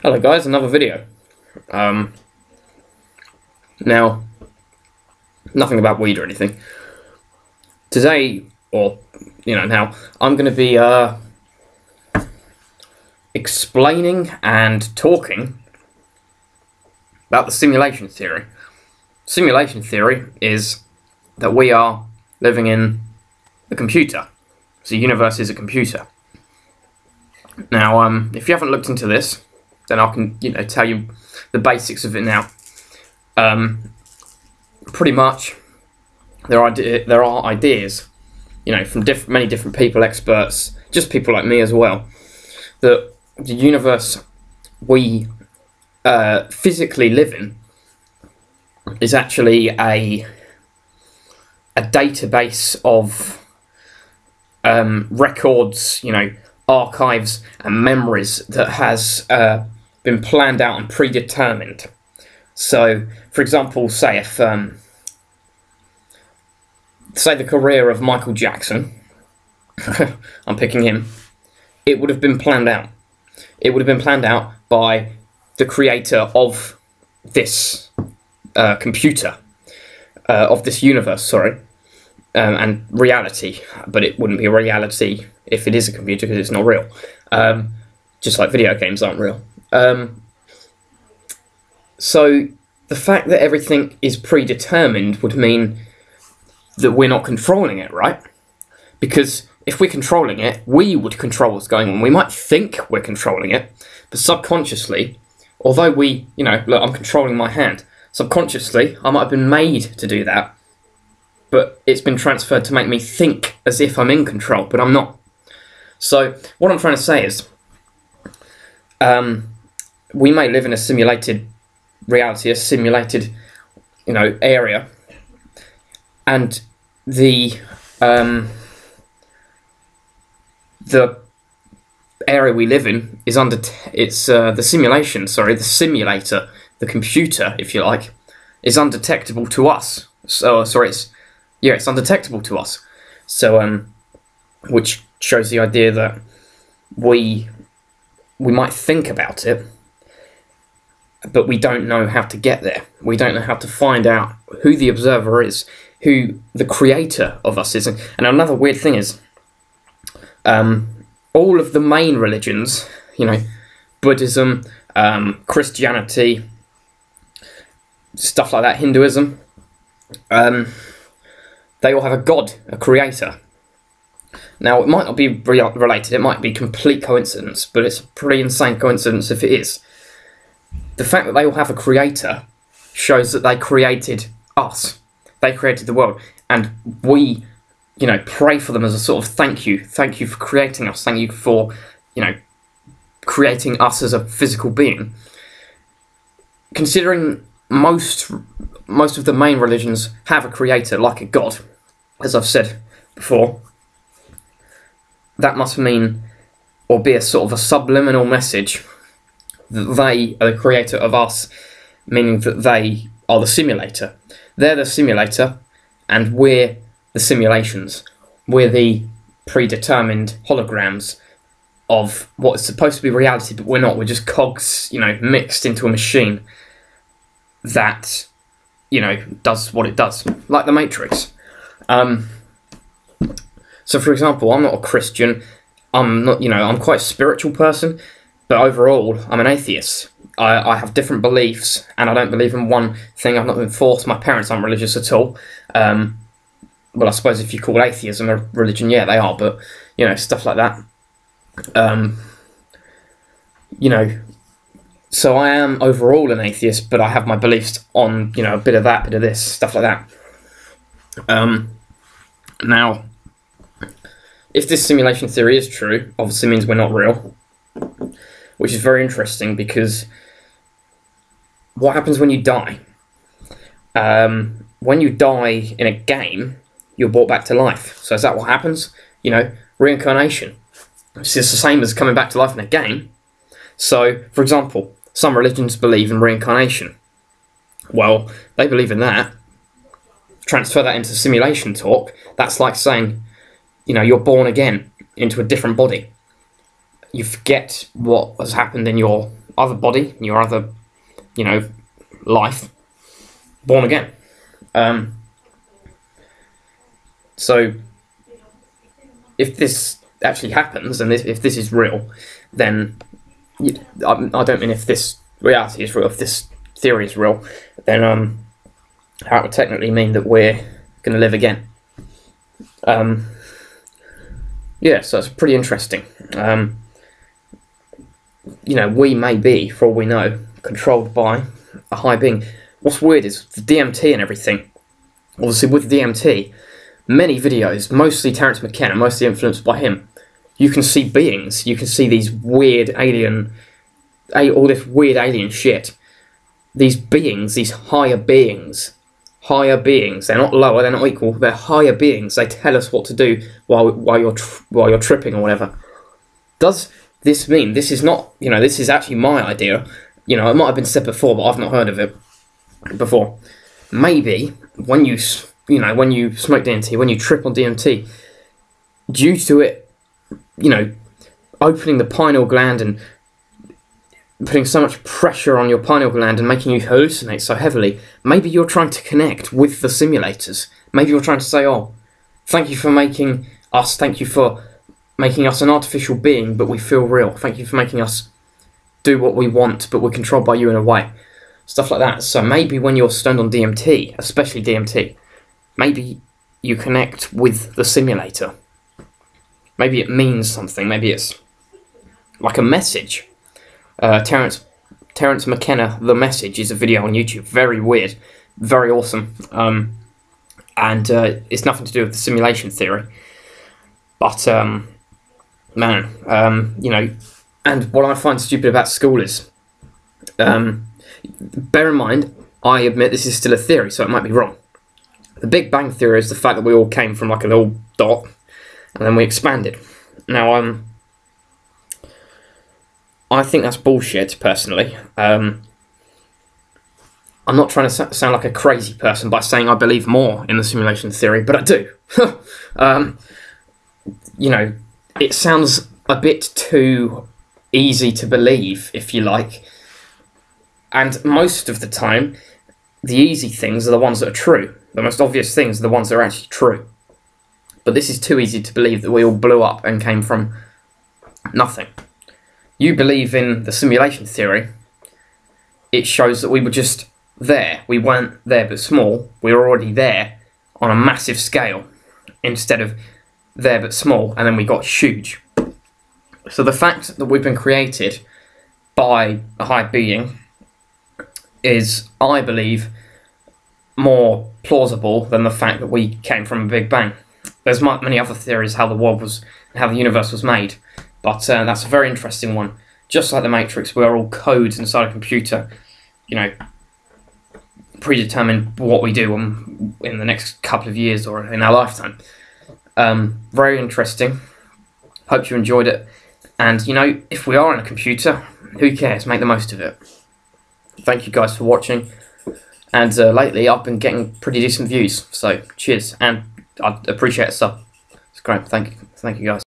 Hello guys, another video. Now, nothing about weed or anything. Today, or, now, I'm going to be, explaining and talking about the simulation theory. Simulation theory is that we are living in a computer. So the universe is a computer. Now, if you haven't looked into this, then I can, tell you the basics of it now. Pretty much, there are ideas, from many different people, experts, just people like me as well, that the universe we physically live in is actually a database of records, archives and memories that has been planned out and predetermined. So, for example, say if say the career of Michael Jackson, I'm picking him, it would have been planned out. It would have been planned out by the creator of this computer, of this universe, sorry, and reality. But it wouldn't be a reality if it is a computer, because it's not real. Just like video games aren't real. So the fact that everything is predetermined would mean that we're not controlling it, right? Because if we're controlling it, we would control what's going on. We might think we're controlling it, but subconsciously, although we, look, I'm controlling my hand. Subconsciously, I might have been made to do that, but it's been transferred to make me think as if I'm in control, but I'm not. So what I'm trying to say is, we may live in a simulated reality, a simulated, area, and the area we live in is the simulation. Sorry, the simulator, the computer, if you like, is undetectable to us. So it's undetectable to us. So which shows the idea that we might think about it, but we don't know how to get there. We don't know how to find out who the observer is, who the creator of us is. And another weird thing is, all of the main religions, Buddhism, Christianity, stuff like that, Hinduism, they all have a god, a creator. Now, it might not be related, it might be complete coincidence, but it's a pretty insane coincidence if it is. The fact that they all have a creator shows that they created us. They created the world. And we, pray for them as a sort of thank you. Thank you for creating us. Thank you for, creating us as a physical being. Considering most of the main religions have a creator, like a god, as I've said before, that must mean, or be a sort of a subliminal message, that they are the creator of us, meaning that they are the simulator. They're the simulator, and we're the simulations. We're the predetermined holograms of what is supposed to be reality, but we're not. We're just cogs, mixed into a machine that, does what it does, like the Matrix. So, for example, I'm not a Christian. I'm not, I'm quite a spiritual person, but overall, I'm an atheist. I have different beliefs, and I don't believe in one thing. I've not been forced. My parents aren't religious at all. Well, I suppose if you call atheism a religion, yeah, they are, but, stuff like that. So I am overall an atheist, but I have my beliefs on, a bit of that, bit of this, stuff like that. Now, if this simulation theory is true, obviously means we're not real, which is very interesting, because what happens when you die? When you die in a game, you're brought back to life. So is that what happens? Reincarnation. It's just the same as coming back to life in a game. So, for example, some religions believe in reincarnation. Well, they believe in that. Transfer that into simulation talk. That's like saying, you're born again into a different body. You forget what has happened in your other body, your other, you know, life, born again. So if this actually happens, and if this is real, then I don't mean if this reality is real, if this theory is real, then that would technically mean that we're going to live again. Yeah, so it's pretty interesting. You know, we may be, for all we know, controlled by a high being. What's weird is the DMT and everything. Obviously, with DMT, many videos, mostly Terence McKenna, mostly influenced by him, you can see beings. You can see these weird alien, all this weird alien shit. These beings, these higher beings. They're not lower, they're not equal. They're higher beings. They tell us what to do while you're tripping or whatever. Does this mean this is not? You know, this is actually my idea. You know, it might have been said before, but I've not heard of it before. Maybe when you smoke DMT, when you trip on DMT, due to it, you know, opening the pineal gland and putting so much pressure on your pineal gland and making you hallucinate so heavily, maybe you're trying to connect with the simulators. Maybe you're trying to say, oh, thank you for making us an artificial being, but we feel real. Thank you for making us do what we want, but we're controlled by you in a way. Stuff like that. So maybe when you're stoned on DMT, especially DMT, maybe you connect with the simulator. Maybe it means something. Maybe it's like a message. Terence McKenna, The Message, is a video on YouTube. Very weird, very awesome, and it's nothing to do with the simulation theory. But man, you know, and what I find stupid about school is, bear in mind, I admit this is still a theory, so it might be wrong. The Big Bang Theory is the fact that we all came from like a little dot, and then we expanded. Now, I think that's bullshit, personally. I'm not trying to sound like a crazy person by saying I believe more in the simulation theory, but I do. You know, it sounds a bit too easy to believe, if you like. And most of the time, the easy things are the ones that are true. The most obvious things are the ones that are actually true. But this is too easy to believe that we all blew up and came from nothing. You believe in the simulation theory, it shows that we were just there. We weren't there but small. We were already there on a massive scale instead of there but small, and then we got huge. So the fact that we've been created by a high being is, I believe, more plausible than the fact that we came from a Big Bang. There's many other theories how the world was, how the universe was made. But that's a very interesting one. Just like the Matrix, we're all codes inside a computer, you know, predetermine what we do in the next couple of years or in our lifetime. Very interesting. Hope you enjoyed it. And, you know, if we are in a computer, who cares? Make the most of it. Thank you guys for watching. And lately, I've been getting pretty decent views. So, cheers. And I'd appreciate a sub. It's great. Thank you guys.